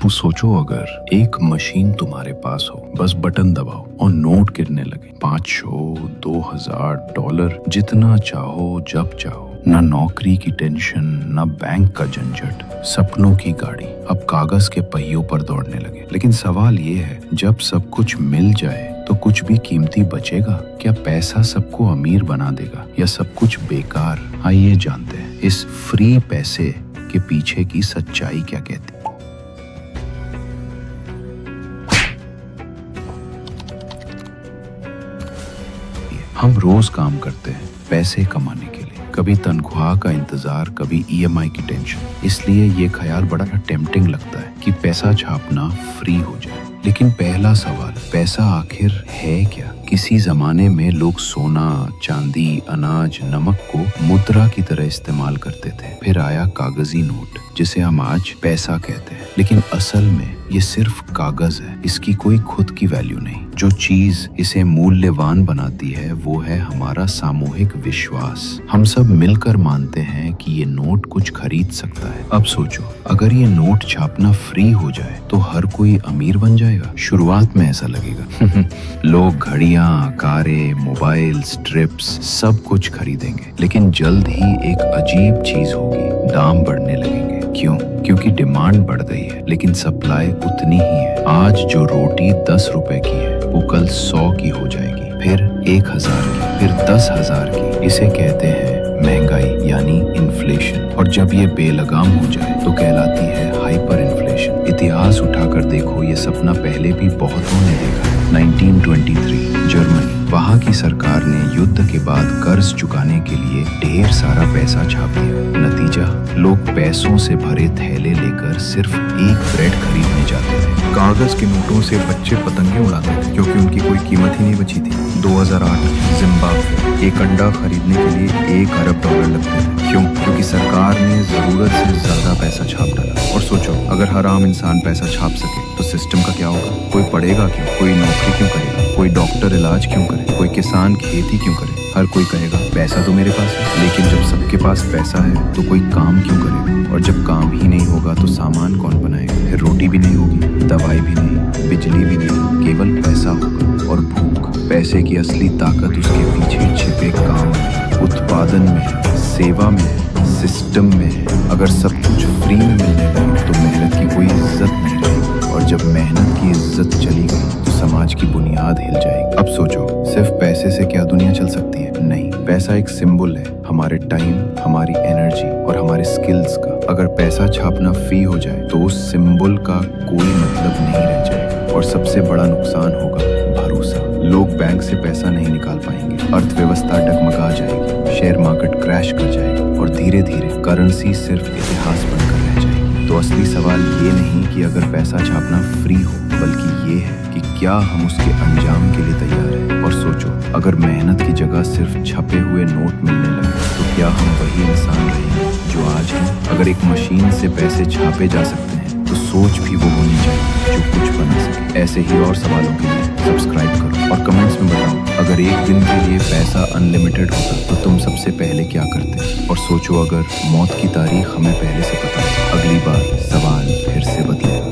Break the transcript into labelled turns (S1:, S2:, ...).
S1: तो सोचो अगर एक मशीन तुम्हारे पास हो, बस बटन दबाओ और नोट गिरने लगे, 500, 2000 डॉलर, जितना चाहो जब चाहो। ना नौकरी की टेंशन, ना बैंक का झंझट, सपनों की गाड़ी अब कागज के पहियों पर दौड़ने लगे। लेकिन सवाल ये है, जब सब कुछ मिल जाए तो कुछ भी कीमती बचेगा? क्या पैसा सबको अमीर बना देगा या सब कुछ बेकार? आइए जानते हैं इस फ्री पैसे के पीछे की सच्चाई क्या कहती है। हम रोज काम करते हैं पैसे कमाने के लिए, कभी तनख्वाह का इंतजार, कभी ईएमआई की टेंशन। इसलिए ये ख्याल बड़ा टेम्पटिंग लगता है कि पैसा छापना फ्री हो जाए। लेकिन पहला सवाल, पैसा आखिर है क्या? किसी जमाने में लोग सोना, चांदी, अनाज, नमक को मुद्रा की तरह इस्तेमाल करते थे। फिर आया कागजी नोट, जिसे हम आज पैसा कहते हैं। लेकिन असल में ये सिर्फ कागज है, इसकी कोई खुद की वैल्यू नहीं। जो चीज इसे मूल्यवान बनाती है वो है हमारा सामूहिक विश्वास। हम सब मिलकर मानते हैं कि ये नोट कुछ खरीद सकता है। अब सोचो, अगर ये नोट छापना फ्री हो जाए तो हर कोई अमीर बन जाएगा? शुरुआत में ऐसा लगेगा। लोग घड़ियां, कारें, मोबाइल, स्ट्रिप्स सब कुछ खरीदेंगे। लेकिन जल्द ही एक अजीब चीज होगी, दाम बढ़ने लगेंगे। क्यों? क्योंकि डिमांड बढ़ गई है लेकिन सप्लाई उतनी ही है। आज जो रोटी 10 रुपए की है वो कल 100 की हो जाएगी, फिर 1000 की, फिर 10,000 की। इसे कहते हैं महंगाई यानी इन्फ्लेशन। और जब ये बेलगाम हो जाए तो कहलाती है हाइपर इन्फ्लेशन। इतिहास उठाकर देखो, ये सपना पहले भी बहुतों ने देखा है। 1923 जर्मनी, वहाँ की सरकार ने युद्ध के बाद कर्ज चुकाने के लिए ढेर सारा पैसा छाप दिया। नतीजा, लोग पैसों से भरे थैले लेकर सिर्फ एक ब्रेड खरीदने जाते थे।
S2: कागज के नोटों से बच्चे पतंगे उड़ाते थे क्योंकि उनकी कोई कीमत ही नहीं बची थी। 2008 जिम्बाब्वे, एक अंडा खरीदने के लिए 1 अरब डॉलर लगते थे। क्यों? क्योंकि सरकार ने जरूरत से ज्यादा पैसा छाप डाला। और सोचो, अगर हर आम इंसान पैसा छाप सके तो सिस्टम का क्या होगा? कोई पढ़ेगा क्यों? कोई नौकरी क्यों करेगा? कोई डॉक्टर इलाज क्यों करे? कोई किसान खेती क्यों करे? हर कोई कहेगा पैसा तो मेरे पास है। लेकिन जब सबके पास पैसा है तो कोई काम क्यों करेगा? और जब काम ही नहीं होगा तो सामान कौन बनाएगा? फिर रोटी भी नहीं होगी, दवाई भी नहीं, बिजली भी नहीं, केवल पैसा होगा और भूख। पैसे की असली ताकत उसके पीछे छिपे काम में, उत्पादन में, सेवा में, सिस्टम में। अगर सब कुछ फ्री में मिलने लगे तो मेहनत की कोई इज्जत नहीं रहेगी। और जब मेहनत की इज्जत चली गई तो समाज की बुनियाद हिल जाएगी। अब सोचो, सिर्फ पैसे से क्या दुनिया चल सकती है? नहीं, पैसा एक सिंबल है हमारे टाइम, हमारी एनर्जी और हमारे स्किल्स का। अगर पैसा छापना फ्री हो जाए तो उस सिंबल का कोई मतलब नहीं रह जाएगा। और सबसे बड़ा नुकसान होगा भरोसा। लोग बैंक से पैसा नहीं निकाल पाएंगे, अर्थव्यवस्था डगमगा जाएगी, शेयर मार्केट क्रैश कर जाएगा और धीरे धीरे करेंसी सिर्फ इतिहास बनकर रह जाएगी। तो असली सवाल ये नहीं कि अगर पैसा छापना फ्री हो, बल्कि ये है कि क्या हम उसके अंजाम के लिए तैयार हैं। और सोचो, अगर मेहनत की जगह सिर्फ छपे हुए नोट मिलने लगे तो क्या हम वही इंसान रहेंगे जो आज हैं? अगर एक मशीन से पैसे छापे जा सकते हैं तो सोच भी वो होनी चाहिए जो कुछ बना सके। ऐसे ही और सवालों के लिए सब्सक्राइब करो और कमेंट्स में बताओ, अगर एक दिन के लिए पैसा अनलिमिटेड होता तो तुम सबसे पहले क्या करते? और सोचो, अगर मौत की तारीख हमें पहले से पता है, अगली बार सवाल फिर से बदलेगा।